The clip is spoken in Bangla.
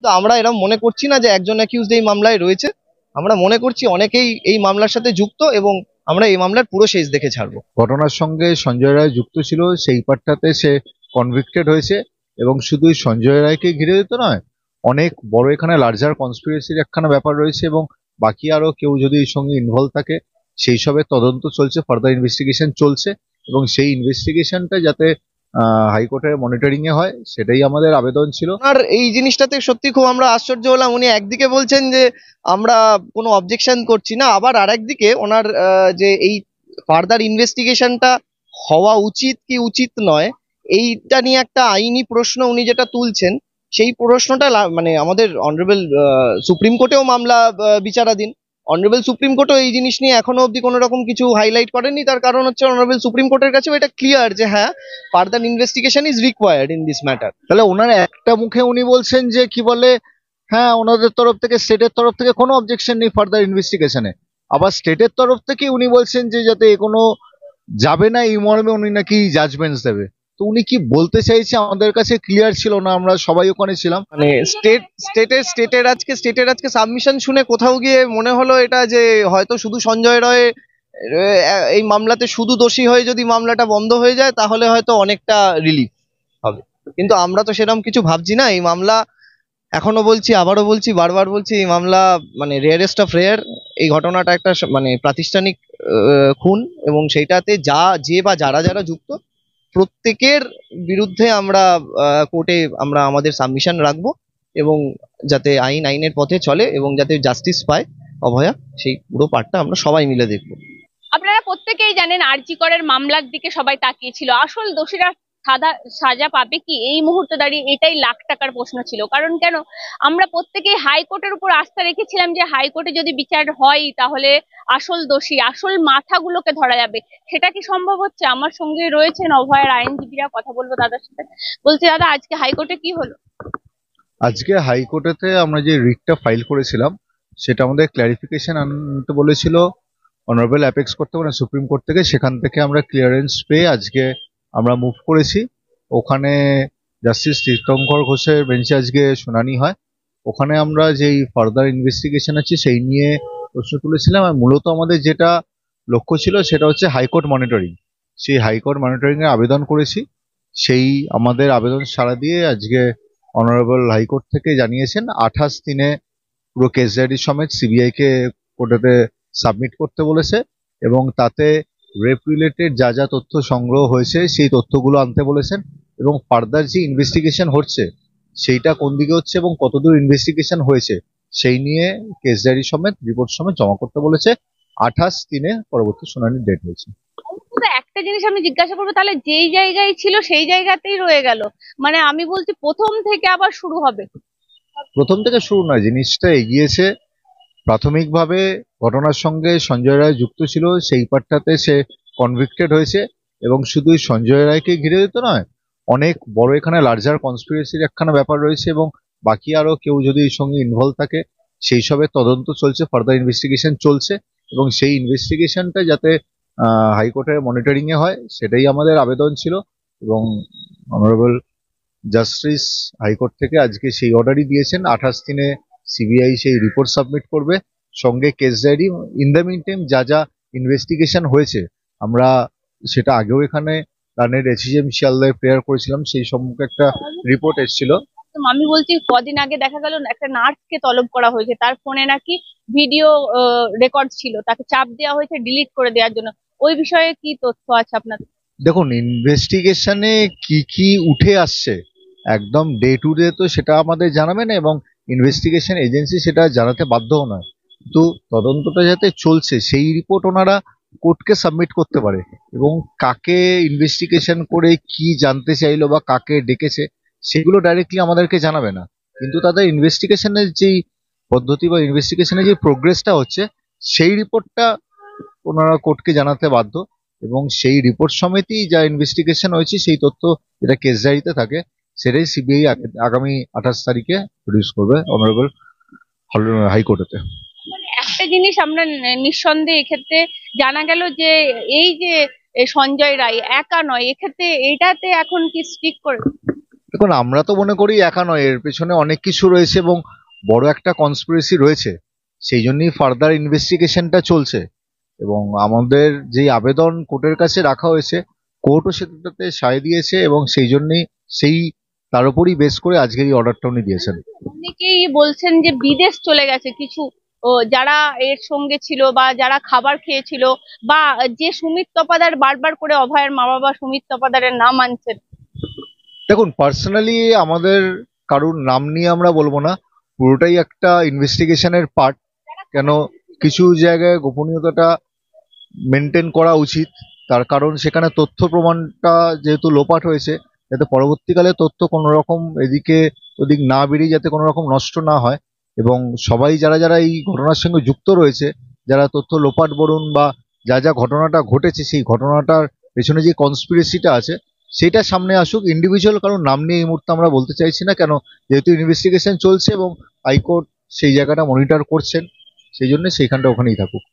তো আমরা এরকম মনে করছি না যে একজন অ্যাকিউজড এই মামলায় রয়েছে। আমরা মনে করছি অনেকেই এই মামলার সাথে যুক্ত, এবং আমরা এই মামলার পুরো শেষ দেখে ছাড়বো। ঘটনার সঙ্গে সঞ্জয় রায় যুক্ত ছিল, সেই পার্টটাতে সে কনভিক্টেড হয়েছে। এবং শুধু সঞ্জয় রায়কে ঘিরে দিতে নয়, অনেক বড় এখানে লার্জার কনস্পিরেসির একখানা ব্যাপার রয়েছে, এবং বাকি আরো কেউ যদি এর সঙ্গে ইনভলভ থাকে সেই সবের তদন্ত চলছে, ফার্দার ইনভেস্টিগেশন চলছে। এবং সেই ইনভেস্টিগেশনটা যাতে হাইকোর্টের মনিটরিং এ হয়, সেটাই আমাদের আবেদন ছিল। আর এই জিনিসটাতে সত্যি খুব আমরা আশ্চর্য হলাম। উনি একদিকে বলছেন যে আমরা কোনো অবজেকশন করছি না, আবার আরেকদিকে ওনার যে এই ফার্দার ইনভেস্টিগেশনটা হওয়া উচিত কি উচিত নয়, এইটা নিয়ে একটা আইনি প্রশ্ন উনি যেটা তুলছেন, সেই প্রশ্নটা মানে আমাদের অনারেবল সুপ্রিম কোর্টেও মামলা বিচারাধীন। অনারেবল সুপ্রিম কোর্টও এই জিনিস নিয়ে এখনো অবধি কোনো রকম কিছু হাইলাইট করেনি। তার কারণ হচ্ছে অনারেবল সুপ্রিম কোর্টের কাছেও এটা ক্লিয়ার যে হ্যাঁ, further investigation is required in this matter. তাহলে ওনার একটা মুখে উনি বলছেন যে কি বলে, হ্যাঁ ওনাদের তরফ থেকে, স্টেটের তরফ থেকে কোনো অবজেকশন নেই ফার্দার ইনভেস্টিগেশনে। আবার স্টেটের তরফ থেকে উনি বলছেন যে যাতে কোনো যাবে না এই মর্মে উনি নাকি জাজমেন্টস দেবে। তো উনি কি বলতে চাইছে আমাদের কাছে ক্লিয়ার ছিল না, আমরা সবাই ওখানে ছিলাম। মানে স্টেটের আজকে সাবমিশন শুনে কোথাও গিয়ে মনে হলো এটা যে হয়তো শুধু সঞ্জয় রায় এই মামলাতে শুধু দোষী হয়ে যদি মামলাটা বন্ধ হয়ে যায় তাহলে হয়তো অনেকটা রিলিফ হবে। কিন্তু আমরা তো সেরকম কিছু ভাবছি না। এই মামলা, এখনো বলছি, আবারও বলছি, বারবার বলছি, এই মামলা মানে রেয়ারেস্ট অফ রেয়ার। এই ঘটনাটা একটা মানে প্রাতিষ্ঠানিক খুন, এবং সেইটাতে যে বা যারা যারা যুক্ত প্রত্যেকের বিরুদ্ধে আমরা কোর্টে আমরা আমাদের সাবমিশন রাখবো, এবং যাতে আইনের পথে চলে এবং যাতে জাস্টিস পায় অভয়া, সেই পুরো পার্টটা আমরা সবাই মিলে দেখবো। আপনারা প্রত্যেকেই জানেন আরজি করের মামলার দিকে সবাই তাকিয়েছিল। আসল দোষীরা সাজা পাবে কি এই মুহূর্তে দাঁড়িয়ে, এটাই লাখ টাকার প্রশ্ন ছিল। কারণ কেন, আমরা প্রত্যেকেই হাইকোর্টের উপর আস্থা রেখেছিলাম যে হাইকোর্টে যদি বিচার হয় তাহলে আসল দোষী, আসল মাথাগুলোকে ধরা যাবে। সেটা কি সম্ভব হচ্ছে? আমার সঙ্গে রয়েছেন অভয়ের আইনজীবীরা, কথা বলবো দাদার সাথে। বলছি দাদা, আজকে হাইকোর্টে কি হলো? আজকে হাইকোর্টেতে আমরা যে রিটটা ফাইল করেছিলাম সেটা আমাদের ক্ল্যারিফিকেশন আনতে বলেছিল অনারেবল অ্যাপেক্স কোর্ট থেকে, মানে সুপ্রিম কোর্ট থেকে। সেখান থেকে আমরা ক্লিয়ারেন্স পেয়ে আজকে আমরা মুভ করেছি। ওখানে জাস্টিস তীর্থঙ্কর ঘোষের বেঞ্চে আজকে শুনানি হয়। ওখানে আমরা যেই ফার্দার ইনভেস্টিগেশন আছে সেই নিয়ে প্রশ্ন তুলেছিলাম। আর মূলত আমাদের যেটা লক্ষ্য ছিল সেটা হচ্ছে হাইকোর্ট মনিটরিং। সেই হাইকোর্ট মনিটরিং এর আবেদন করেছি। সেই আমাদের আবেদন সাড়া দিয়ে আজকে অনারেবল হাইকোর্ট থেকে জানিয়েছেন 28 দিনে পুরো কেস ডায়েরি সমেত সিবিআই কে কোর্টেতে সাবমিট করতে বলেছে, এবং তাতে রেপ রিলেটেড যা যা তথ্য সংগ্রহ হয়েছে সেই তথ্যগুলো আনতে বলেছেন, এবং ফার্দার যে ইনভেস্টিগেশন হচ্ছে সেইটা কোন দিকে হচ্ছে এবং কতদূর ইনভেস্টিগেশন হয়েছে সেই নিয়ে কেস ডায়েরি সমেত রিপোর্ট সমেত জমা করতে বলেছে। 28 দিনে পরবর্তী শুনানির ডেট হয়েছে। একটা জিনিস আমি জিজ্ঞাসা করবো, তাহলে যেই জায়গায় ছিল সেই জায়গাতেই রয়ে গেল? মানে আমি বলছি প্রথম থেকে আবার শুরু হবে? প্রথম থেকে শুরু নয়, জিনিসটা এগিয়েছে। প্রাথমিকভাবে ঘটনার সঙ্গে সঞ্জয় রায় যুক্ত ছিল, সেই পার্টটাতে সে কনভিক্টেড হয়েছে। এবং শুধু সঞ্জয় রায়কে ঘিরে দিতে নয়, অনেক বড় এখানে লার্জার কনস্পিরেসির একখানা ব্যাপার রয়েছে, এবং বাকি আরো কেউ যদি এর সঙ্গে ইনভলভ থাকে সেই সবের তদন্ত চলছে, ফার্দার ইনভেস্টিগেশন চলছে। এবং সেই ইনভেস্টিগেশনটা যাতে হাইকোর্টের মনিটরিং এ হয়, সেটাই আমাদের আবেদন ছিল। এবং অনারেবল জাস্টিস হাইকোর্ট থেকে আজকে সেই অর্ডারই দিয়েছেন। 28 দিনে সিবিআই সেই রিপোর্ট সাবমিট করবে, সঙ্গে case diary. In the meantime যা যা ইনভেস্টিগেশন হয়েছে আমরা সেটা আগেও এখানে রানের এসিজেম শিয়ালদায় প্রেয়ার করেছিলাম, সেই সম্পর্কে একটা রিপোর্ট এসেছিল। আমি বলছি কদিন আগে দেখা গেল একটা নার্সকে তলব করা হয়েছে, তার ফোনে নাকি ভিডিও রেকর্ড ছিল, তাকে চাপ দেওয়া হয়েছে ডিলিট করে দেওয়ার জন্য। ওই বিষয়ে কি তথ্য আছে আপনাদের? দেখুন, ইনভেস্টিগেশনে কি কি উঠে আসছে একদম ডে টু ডে তো সেটা আমাদের জানাবে না, এবং ইনভেস্টিগেশন এজেন্সি সেটা জানাতে বাধ্যও নয়। কিন্তু তদন্তটা যাতে চলছে সেই রিপোর্ট ওনারা কোর্টকে সাবমিট করতে পারে, এবং কাকে ইনভেস্টিগেশন করে কি জানতে চাইলো বা কাকে ডেকেছে সেগুলো ডাইরেক্টলি আমাদেরকে জানাবে না। কিন্তু তাদের ইনভেস্টিগেশনের যেই পদ্ধতি বা ইনভেস্টিগেশনের যে প্রোগ্রেসটা হচ্ছে সেই রিপোর্টটা ওনারা কোর্টকে জানাতে বাধ্য। এবং সেই রিপোর্ট সমেতই যা ইনভেস্টিগেশন হয়েছে সেই তথ্য যেটা কেস ডায়েরিতে থাকে সেটাই সিবিআই আগামী 28 তারিখে প্রডিউস করবে অনারেবল হাইকোর্টেতে। একটা জিনিস আমরা নিঃসন্দেহে এক্ষেত্রে জানা গেল যে এই যে সঞ্জয় রায় একা নয়, এক্ষেত্রে এটাতে এখন কি স্ট্রিক করে? দেখুন, আমরা তো মনে করি একা নয়, এর পেছনে অনেক কিছু রয়েছে এবং বড় একটা কনস্পিরেসি রয়েছে। সেই জন্যই ফার্দার ইনভেস্টিগেশনটা চলছে এবং আমাদের যে আবেদন কোর্টের কাছে রাখা হয়েছে, কোর্টও সেটাতে সায় দিয়েছে এবং সেই জন্যই সেই তার উপরই বেস করে আজকের এই অর্ডারটা উনি দিয়েছেন। অনেকেই বলছেন যে বিদেশ চলে গেছে কিছু যারা এর সঙ্গে ছিল বা যারা খাবার খেয়েছিল, বা যে সুমিত তপাদার বারবার করে অভয়ের মা বাবা সুমিত তপাদারের নাম আনছেন। দেখুন, পার্সোনালি আমাদের কারুর নাম নিয়ে আমরা বলবো না, পুরোটাই একটা ইনভেস্টিগেশনের পার্ট। কেন, কিছু জায়গায় গোপনীয়তাটা মেনটেন করা উচিত, তার কারণ সেখানে তথ্য প্রমাণটা যেহেতু লোপাট হয়েছে, যাতে পরবর্তীকালে তথ্য কোনো রকম এদিকে ওদিক না বেরিয়ে যাতে কোনো রকম নষ্ট না হয়। এবং সবাই যারা যারা এই ঘটনার সঙ্গে যুক্ত রয়েছে, যারা তথ্য লোপাট বলুন বা যা যা ঘটনাটা ঘটেছে, সেই ঘটনাটার পেছনে যে কনস্পিরেসিটা আছে সেটা সামনে আসুক। ইন্ডিভিজুয়াল কারণ নাম নিয়ে এই মুহূর্তে আমরা বলতে চাইছি না, কেন যেহেতু ইনভেস্টিগেশন চলছে এবং হাইকোর্ট সেই জায়গাটা মনিটর করছেন, সেই জন্য সেইখানটা ওখানেই থাকুক।